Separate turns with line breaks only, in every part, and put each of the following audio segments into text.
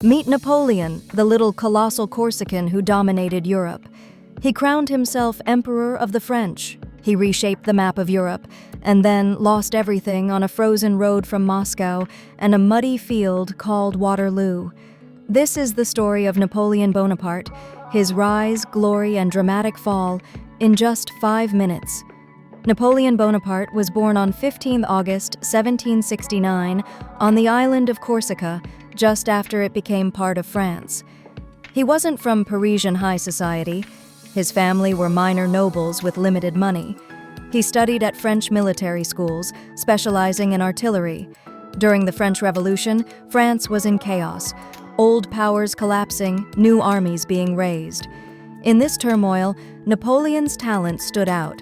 Meet Napoleon, the little colossal Corsican who dominated Europe. He crowned himself Emperor of the French. He reshaped the map of Europe, and then lost everything on a frozen road from Moscow and a muddy field called Waterloo. This is the story of Napoleon Bonaparte, his rise, glory, and dramatic fall in just 5 minutes. Napoleon Bonaparte was born on 15 August 1769 on the island of Corsica, just after it became part of France. He wasn't from Parisian high society. His family were minor nobles with limited money. He studied at French military schools, specializing in artillery. During the French Revolution, France was in chaos, old powers collapsing, new armies being raised. In this turmoil, Napoleon's talent stood out.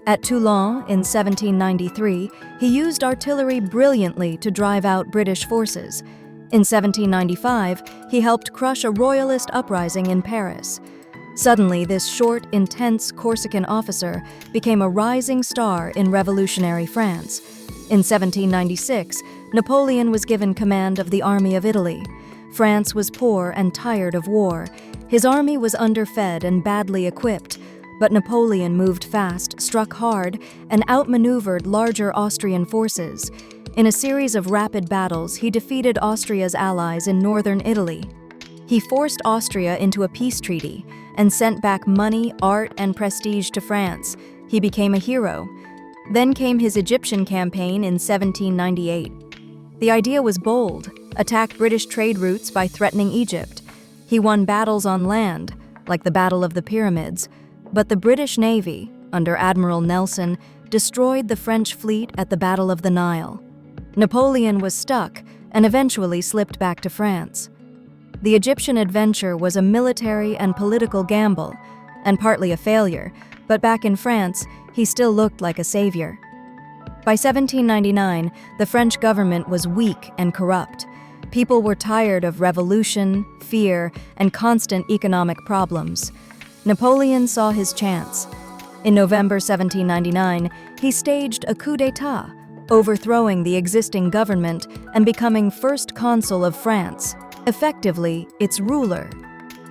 At Toulon in 1793, he used artillery brilliantly to drive out British forces. In 1795, he helped crush a royalist uprising in Paris. Suddenly, this short, intense Corsican officer became a rising star in revolutionary France. In 1796, Napoleon was given command of the Army of Italy. France was poor and tired of war. His army was underfed and badly equipped, but Napoleon moved fast, struck hard, and outmaneuvered larger Austrian forces. In a series of rapid battles, he defeated Austria's allies in northern Italy. He forced Austria into a peace treaty and sent back money, art, and prestige to France. He became a hero. Then came his Egyptian campaign in 1798. The idea was bold: attack British trade routes by threatening Egypt. He won battles on land, like the Battle of the Pyramids, but the British Navy, under Admiral Nelson, destroyed the French fleet at the Battle of the Nile. Napoleon was stuck and eventually slipped back to France. The Egyptian adventure was a military and political gamble, and partly a failure, but back in France, he still looked like a savior. By 1799, the French government was weak and corrupt. People were tired of revolution, fear, and constant economic problems. Napoleon saw his chance. In November 1799, he staged a coup d'état, overthrowing the existing government and becoming first consul of France, effectively its ruler.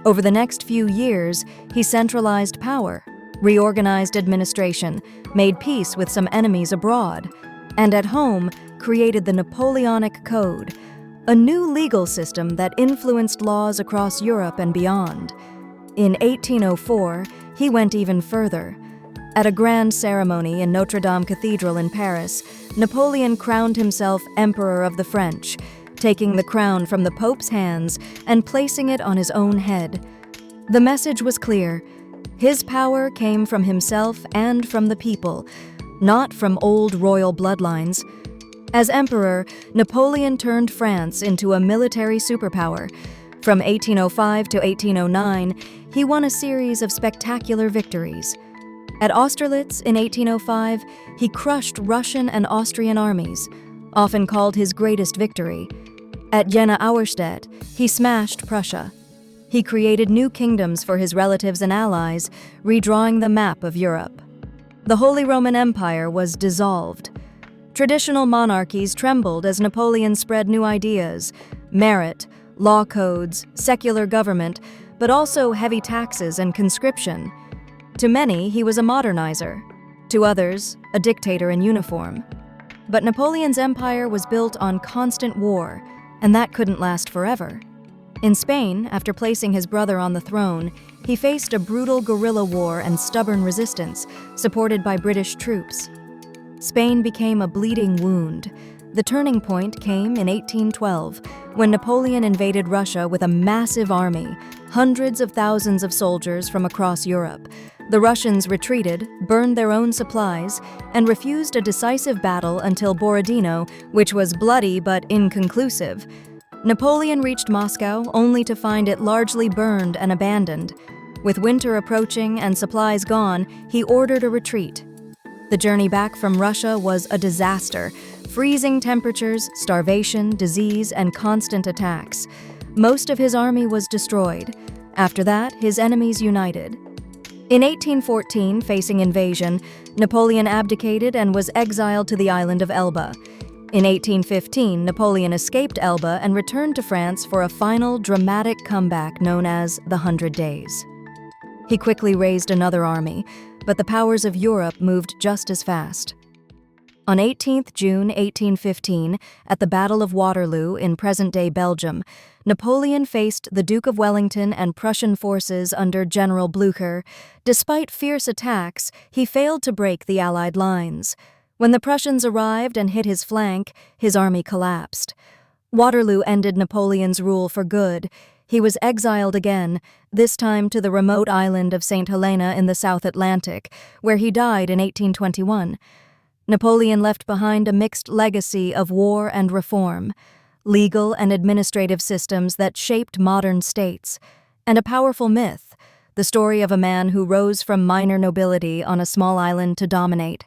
Over the next few years, he centralized power, reorganized administration, made peace with some enemies abroad, and at home created the Napoleonic Code, a new legal system that influenced laws across Europe and beyond. In 1804, he went even further. At a grand ceremony in Notre Dame Cathedral in Paris, Napoleon crowned himself Emperor of the French, taking the crown from the Pope's hands and placing it on his own head. The message was clear: his power came from himself and from the people, not from old royal bloodlines. As emperor, Napoleon turned France into a military superpower. From 1805 to 1809, he won a series of spectacular victories. At Austerlitz in 1805, he crushed Russian and Austrian armies, often called his greatest victory. At Jena-Auerstedt, he smashed Prussia. He created new kingdoms for his relatives and allies, redrawing the map of Europe. The Holy Roman Empire was dissolved. Traditional monarchies trembled as Napoleon spread new ideas: merit, law codes, secular government, but also heavy taxes and conscription. To many, he was a modernizer. To others, a dictator in uniform. But Napoleon's empire was built on constant war, and that couldn't last forever. In Spain, after placing his brother on the throne, he faced a brutal guerrilla war and stubborn resistance, supported by British troops. Spain became a bleeding wound. The turning point came in 1812, when Napoleon invaded Russia with a massive army, hundreds of thousands of soldiers from across Europe. The Russians retreated, burned their own supplies, and refused a decisive battle until Borodino, which was bloody but inconclusive. Napoleon reached Moscow only to find it largely burned and abandoned. With winter approaching and supplies gone, he ordered a retreat. The journey back from Russia was a disaster: freezing temperatures, starvation, disease, and constant attacks. Most of his army was destroyed. After that, his enemies united. In 1814, facing invasion, Napoleon abdicated and was exiled to the island of Elba. In 1815, Napoleon escaped Elba and returned to France for a final dramatic comeback known as the 100 Days. He quickly raised another army, but the powers of Europe moved just as fast. On 18 June 1815, at the Battle of Waterloo in present-day Belgium, Napoleon faced the Duke of Wellington and Prussian forces under General Blücher. Despite fierce attacks, he failed to break the Allied lines. When the Prussians arrived and hit his flank, his army collapsed. Waterloo ended Napoleon's rule for good. He was exiled again, this time to the remote island of St. Helena in the South Atlantic, where he died in 1821. Napoleon left behind a mixed legacy of war and reform, legal and administrative systems that shaped modern states, and a powerful myth, the story of a man who rose from minor nobility on a small island to dominate.